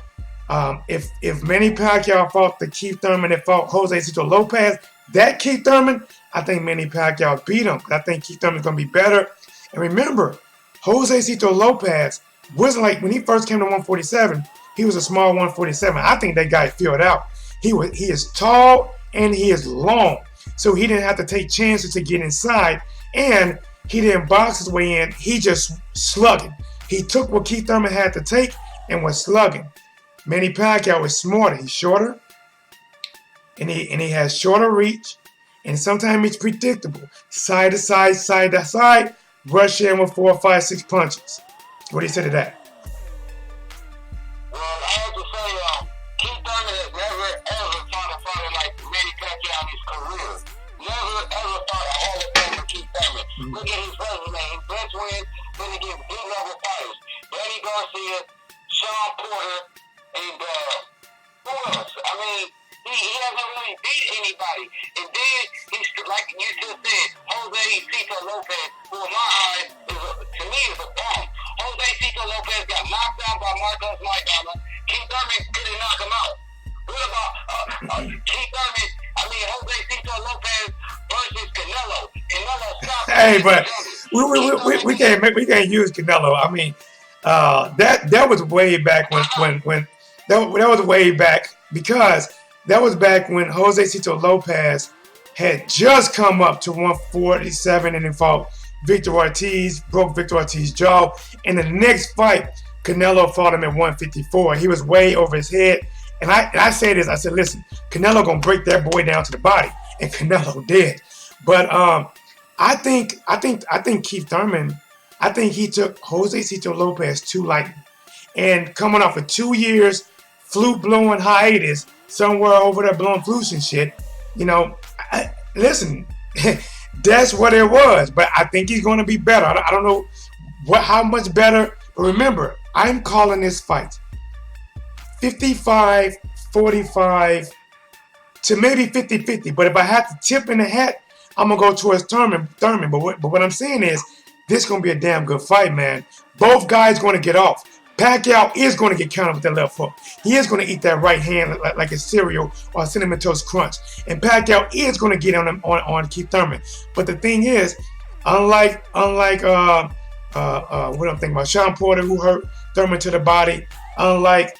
[SPEAKER 1] if Manny Pacquiao fought the Keith Thurman that fought Jose Cito Lopez, that Keith Thurman, I think Manny Pacquiao beat him. I think Keith Thurman's gonna be better. And remember, Jose Cito Lopez wasn't like when he first came to 147. He was a small 147. I think that guy filled out. He is tall and he is long, so he didn't have to take chances to get inside, and he didn't box his way in. He just slugging. He took what Keith Thurman had to take and was slugging. Manny Pacquiao is smarter. He's shorter, and he has shorter reach, and sometimes it's predictable. Side to side, side to side, rush in with 4, 5, 6 punches. What do you say to that?
[SPEAKER 4] Well, I have to say, Keith Thurman has never ever fought a fighter like Manny Pacquiao in his career. Never ever fought a Hall of Famer Keith Thurman. Look at his resume. His best win been against big level fighters. Danny Garcia, Shawn Porter, and who else? I mean, he hasn't really beat anybody. And then he's like you just said, Jose Cito Lopez, who in my eyes to me is a bum. Jose Cito Lopez got knocked out by Marcos Maidana. Keith Thurman couldn't knock him out. What about Keith Thurman? I mean, Jose Cito Lopez versus Canelo. Canelo stopped.
[SPEAKER 1] Hey, but we can't use Canelo. I mean, that was way back when that was way back, because that was back when Jose Cito Lopez had just come up to 147 and he fought Victor Ortiz, broke Victor Ortiz's jaw. In the next fight, Canelo fought him at 154. He was way over his head. And I say this, I said, listen, Canelo gonna break that boy down to the body, and Canelo did. But I think Keith Thurman, I think he took Jose Cito Lopez too lightly, and coming off of 2 years flute blowing hiatus somewhere over there blowing flutes and shit, listen, that's what it was. But I think he's gonna be better. I don't know how much better, but remember, I'm calling this fight 55-45 to maybe 50-50. But if I have to tip in the hat, I'm going to go towards Thurman. But what I'm saying is, this is going to be a damn good fight, man. Both guys going to get off. Pacquiao is going to get countered with that left hook. He is going to eat that right hand like a cereal or a Cinnamon Toast Crunch. And Pacquiao is going to get on Keith Thurman. But the thing is, unlike what I'm thinking about, Shawn Porter, who hurt Thurman to the body, unlike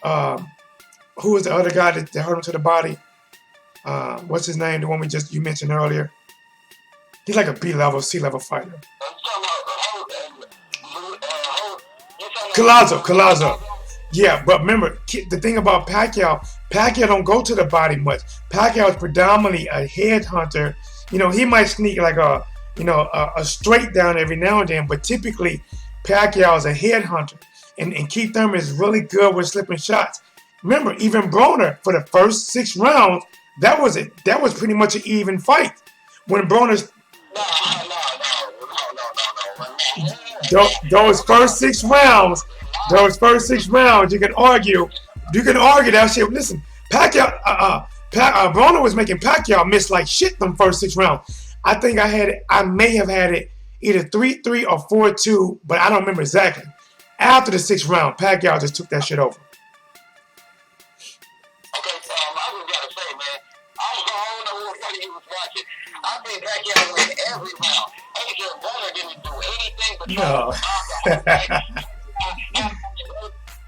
[SPEAKER 1] who was the other guy that hurt him to the body? What's his name? The one you mentioned earlier. He's like a B-level, C-level fighter. Collazo. Yeah, but remember, the thing about Pacquiao don't go to the body much. Pacquiao is predominantly a head hunter. He might sneak like a straight down every now and then, but typically Pacquiao is a head hunter. and Keith Thurman is really good with slipping shots. Remember, even Broner for the first 6 rounds, that was it. That was pretty much an even fight. When Broner's those first 6 rounds, you can argue that shit. Listen, Pacquiao, Broner was making Pacquiao miss like shit them first 6 rounds. I think I may have had it either 3-3 or 4-2, but I don't remember exactly. After the 6th round, Pacquiao just took that shit over.
[SPEAKER 4] Okay, I just gotta say, man, I don't know what funny you was watching. I think Pacquiao win every round. Adrian Broner didn't do anything but
[SPEAKER 1] No.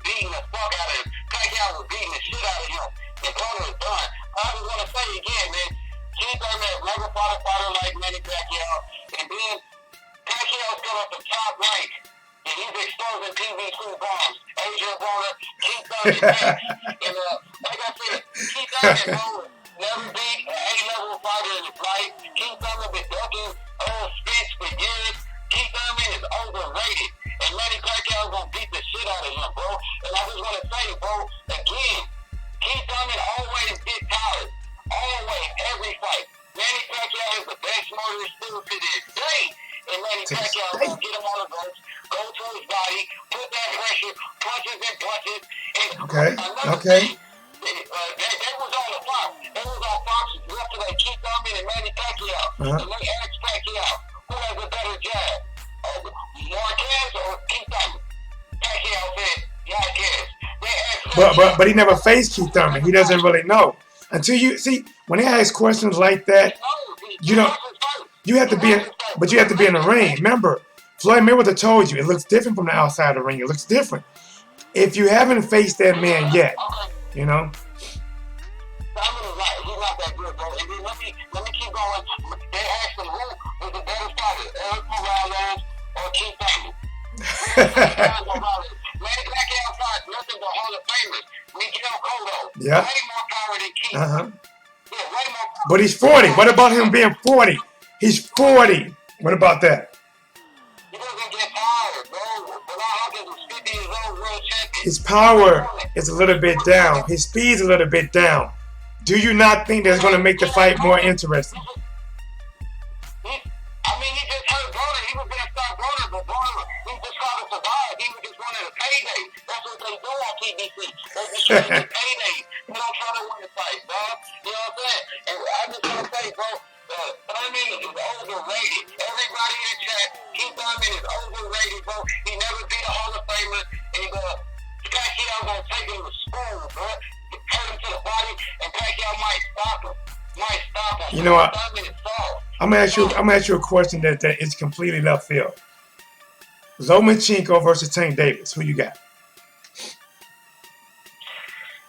[SPEAKER 4] beating the fuck out of him. Pacquiao was beating the shit out of him. And Broner was done. I just want to say again, man, Keith Thurman has never fought a fighter like Manny Pacquiao. And then Pacquiao's come up the top rank. And he's exposing PVC bombs. Adrian Broner, Keith Thurman next. And like I said, Keith Thurman, bro, never beat an A-level fighter in his life. Keith Thurman been ducking Errol Spence for years. Keith Thurman is overrated. And Manny Pacquiao gonna beat the shit out of him, bro. And I just wanna say, bro, again, Keith Thurman always get tired. Always, every fight. Manny Pacquiao is the best murderer still to this day. And Manny Pacquiao gonna get him on the ropes, go to his body, put that pressure, punches and punches. And another thing, that was on the Fox. That was on Fox yesterday. Keith Thurman and Manny Pacquiao. And they asked Pacquiao, who has a better jab? Marquez or Keith Thurman? Pacquiao said, Marquez.
[SPEAKER 1] But he never faced Keith Thurman. He doesn't really know. Until you see, when they ask questions like that, you know, you have to be in the ring. Remember, Floyd Mayweather told you it looks different from the outside of the ring. It looks different. If you haven't faced that man yet, you know.
[SPEAKER 4] He's not that good, bro. And then let me keep going. They asked him who was the better fighter, Eric Morales or Keith Thurman. Manny Pacquiao fought nothing but Hall of Famers. Miguel Cotto.
[SPEAKER 1] Yeah.
[SPEAKER 4] Way more power than Keith.
[SPEAKER 1] Yeah,
[SPEAKER 4] way more power.
[SPEAKER 1] But he's 40. What about him being 40? He's 40. What about that?
[SPEAKER 4] He doesn't get tired, bro. But Hawkins was 50 years old, world champion.
[SPEAKER 1] His power is a little bit down. His speed's a little bit down. Do you not think that's going to make the fight more interesting?
[SPEAKER 4] I mean, he just hurt Broner. He was going to stop Broner, but Broner, he just tried to survive. He was just wanted a payday. That's what they do on PBC. They just try to get paydays. They don't try to win the fight, dog. You know what I'm saying? And I just want to say, bro, Thurman is overrated. Everybody in the chat, Keith Thurman is overrated, bro. He never beat a Hall of Famer. And Pacquiao going to take him to school, bro. Hurt him to the body, and Pacquiao might stop him.
[SPEAKER 1] You know what? I'm gonna ask you a question that is completely left field. Lomachenko versus Tank Davis. Who you got?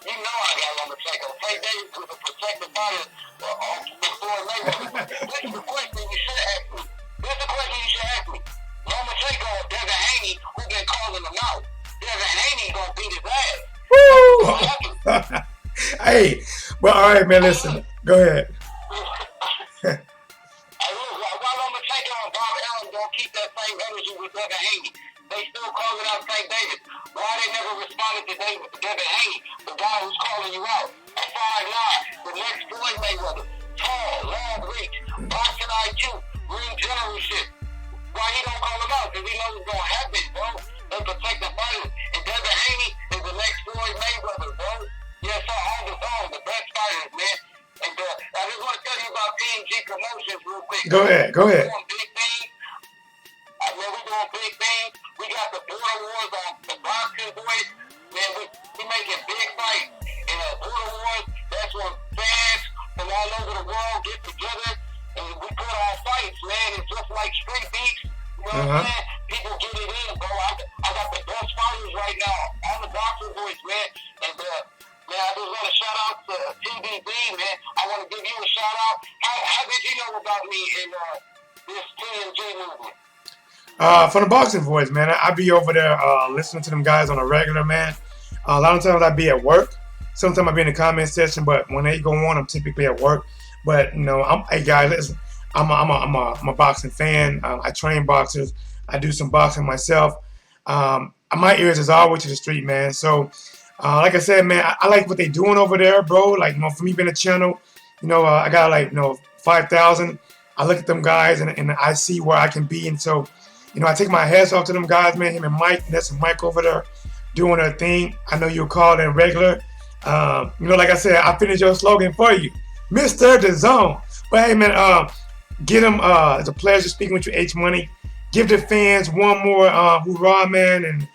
[SPEAKER 4] You know I got Lomachenko. Tank Davis was a protected fighter before Mayweather. This is the question you should ask me. Lomachenko or Devin Haney, who been calling him out. Devin Haney gonna beat his ass.
[SPEAKER 1] Woo! Hey, well, all right, man. Listen, go ahead.
[SPEAKER 4] While Lomachenko and Bob Allen don't keep that same energy with Devin Haney, they still calling out Tank Davis. Why they never responded to Devin Haney, the guy who's calling you out? At 5'9", the next Floyd Mayweather, tall, long reach, boxing IQ, ring generalship. Why he don't call him out? Because he knows it's gonna happen, bro. They protect the fighters, and Devin Haney is the next Floyd Mayweather, bro. Yeah, so all the time, the best fighters, man. And I just want to tell you about TNG Promotions real quick.
[SPEAKER 1] Go ahead.
[SPEAKER 4] We're doing big things. We're doing big things. We got the Border Wars on the boxing boys. Man, we making big fights. And Border Wars, that's when fans from all over the world get together and we put on fights, man. It's just like street beats. You know what I'm saying? People get it in, bro. I got the best fighters right now on the boxing boys, man. And man, I just want to shout out to TBB, man. I want to give you a shout out. How did you know about me in this TNG movement?
[SPEAKER 1] From the boxing boys, man. I be over there listening to them guys on a regular, man. A lot of times I be at work. Sometimes I be in the comment section, but when they go on, I'm typically at work. But you know, hey guys, listen. I'm a boxing fan. I train boxers. I do some boxing myself. I my ears is always to the street, man. So, like I said, man, I like what they doing over there, bro. Like, for me being a channel, I got like 5,000. I look at them guys and I see where I can be, and so, I take my hats off to them guys, man. Him and Mike, and that's Mike over there doing their thing. I know you'll call in regular. Like I said, I finished your slogan for you, Mr. The Zone. But hey, man, get them. It's a pleasure speaking with you, H Money. Give the fans one more hoorah, man, and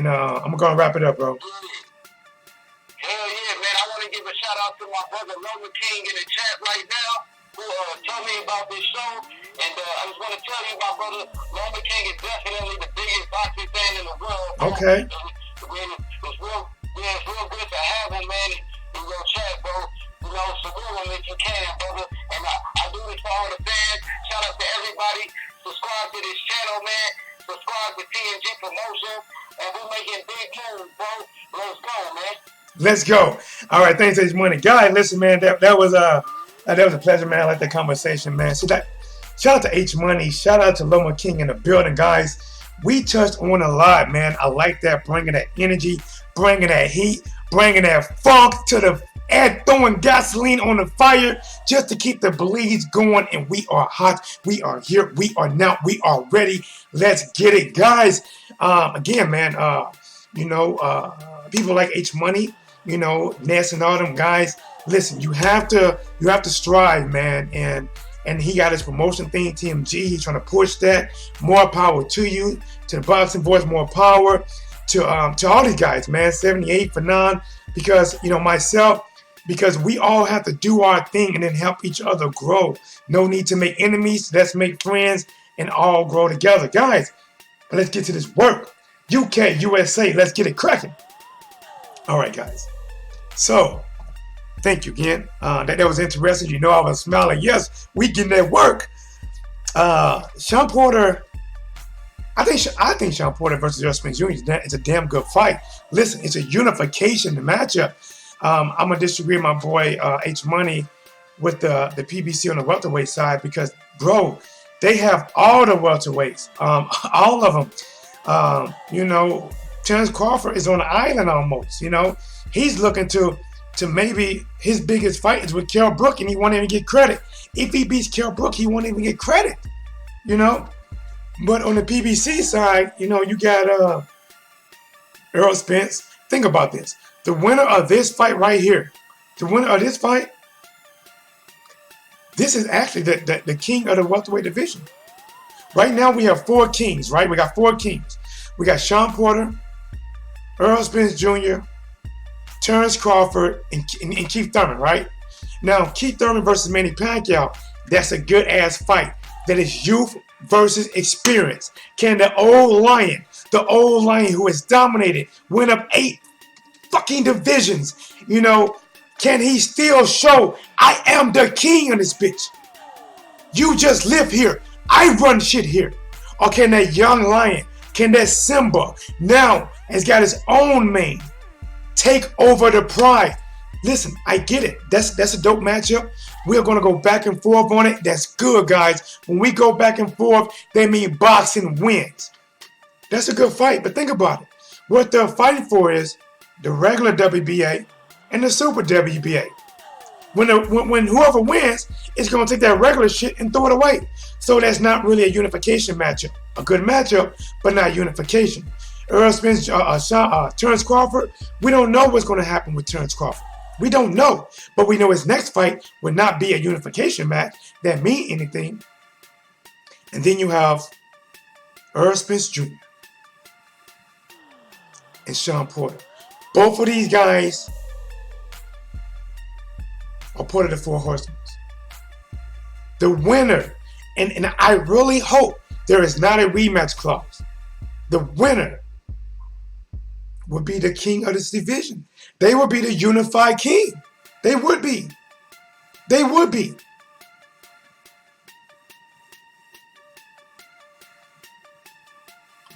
[SPEAKER 1] I'm gonna wrap it up, bro.
[SPEAKER 4] Hell yeah, man. I want to give a shout out to my brother Logan King in the chat right now, who told me about this show. And I just want to tell you, my brother Logan King is definitely the biggest boxing fan in the world.
[SPEAKER 1] Okay.
[SPEAKER 4] It's real good to have him, man, in your chat, bro. Salute him if you can, brother. And I do this for all the fans. Shout out to everybody. Subscribe to this channel, man. Subscribe to TNG Promotions. And we're making big moves, bro. Let's go, man.
[SPEAKER 1] Let's go. All right, thanks, H Money. Guy, listen, man, that was a pleasure, man. I like the conversation, man. So shout out to H Money. Shout out to Loma King in the building, guys. We touched on a lot, man. I like that, bringing that energy, bringing that heat, bringing that funk to the throwing gasoline on the fire just to keep the bleeds going. And we are hot. We are here. We are now. We are ready. Let's get it, guys. Again, man, people like H Money, Ness and all them guys. Listen, you have to strive, man. And he got his promotion thing, TMG. He's trying to push that. More power to you, to the Boxing Voice. More power to all these guys, man. 78 for none, because myself, because we all have to do our thing and then help each other grow. No need to make enemies. Let's make friends and all grow together, guys. Let's get to this work. UK, USA. Let's get it cracking. All right, guys. So, thank you again. That was interesting. I was smiling. Yes, we getting that work. Shawn Porter. I think Shawn Porter versus Errol Spence Jr. is a damn good fight. Listen, it's a unification matchup. I'm gonna disagree with my boy H Money with the PBC on the welterweight side, because, bro, they have all the welterweights, all of them. Terence Crawford is on an island almost. He's looking to maybe his biggest fight is with Kell Brook, and he won't even get credit. If he beats Kell Brook, he won't even get credit. But on the PBC side, you got Errol Spence. Think about this. The winner of this fight right here, this is actually the king of the welterweight division. Right now we have 4 kings, right? We got 4 kings. We got Shawn Porter, Errol Spence Jr., Terence Crawford, and Keith Thurman, right? Now, Keith Thurman versus Manny Pacquiao, that's a good-ass fight. That is youth versus experience. Can the old lion who has dominated, win up 8 fucking divisions, can he still show, I am the king of this bitch? You just live here. I run shit here. Or can that young lion, can that Simba, now has got his own mane, take over the pride? Listen, I get it. That's a dope matchup. We're going to go back and forth on it. That's good, guys. When we go back and forth, they mean boxing wins. That's a good fight. But think about it. What they're fighting for is the regular WBA and the Super WBA. When whoever wins is going to take that regular shit and throw it away. So that's not really a unification matchup. A good matchup, but not unification. Errol Spence, Terence Crawford, we don't know what's going to happen with Terence Crawford. We don't know. But we know his next fight will not be a unification match that mean anything. And then you have Errol Spence Jr. and Shawn Porter. Both of these guys are part of the 4 Horsemen. The winner, and I really hope there is not a rematch clause. The winner would be the king of this division. They would be the unified king. They would be. They would be.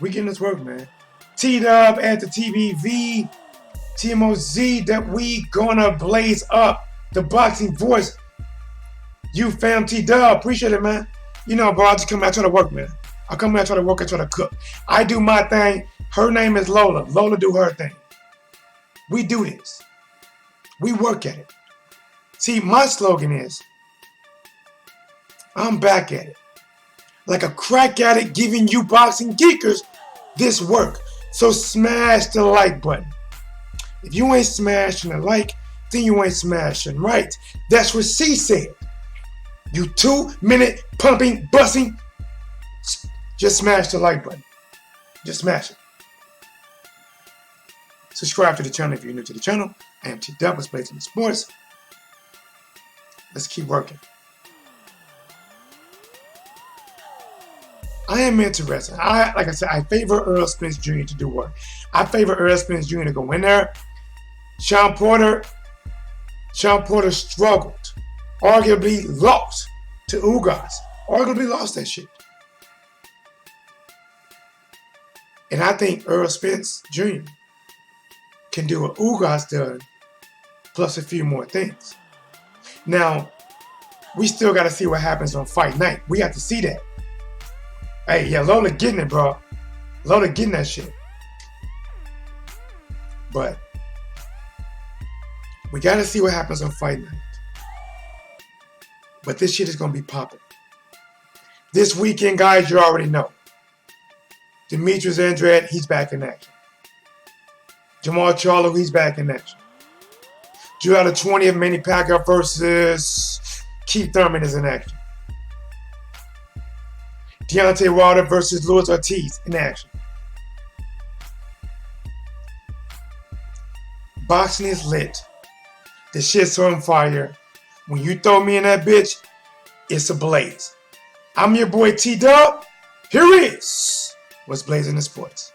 [SPEAKER 1] We getting this work, man. T-Dub at the TBV. TMOZ, that we gonna blaze up the boxing voice. You fam, T-Dub, appreciate it, man. Bro, I just come out try to work, man. I come out try to work, I try to cook. I do my thing. Her name is Lola. Lola do her thing. We do this. We work at it. See, my slogan is, I'm back at it. Like a crack addict giving you boxing geekers this work. So smash the like button. If you ain't smashing the like, then you ain't smashing right. That's what she said. You 2-minute pumping, busting. Just smash the like button. Just smash it. Subscribe to the channel if you're new to the channel. I am T-Dub, let's play some sports. Let's keep working. I am interested. Like I said, I favor Errol Spence Jr. to do work. I favor Errol Spence Jr. to go in there. Shawn Porter struggled. Arguably lost to Ugas. Arguably lost that shit. And I think Errol Spence Jr. can do what Ugas done, plus a few more things. Now, we still got to see what happens on fight night. We have to see that. Hey, yeah, Lola getting it, bro. Lola getting that shit. But we got to see what happens on fight night. But this shit is going to be popping. This weekend, guys, you already know. Demetrius Andrade, he's back in action. Jamal Charlo, he's back in action. July the 20th, Manny Pacquiao versus Keith Thurman is in action. Deontay Wilder versus Luis Ortiz in action. Boxing is lit. The shit's on fire. When you throw me in that bitch, it's a blaze. I'm your boy T-Dub. Here is what's blazing in sports.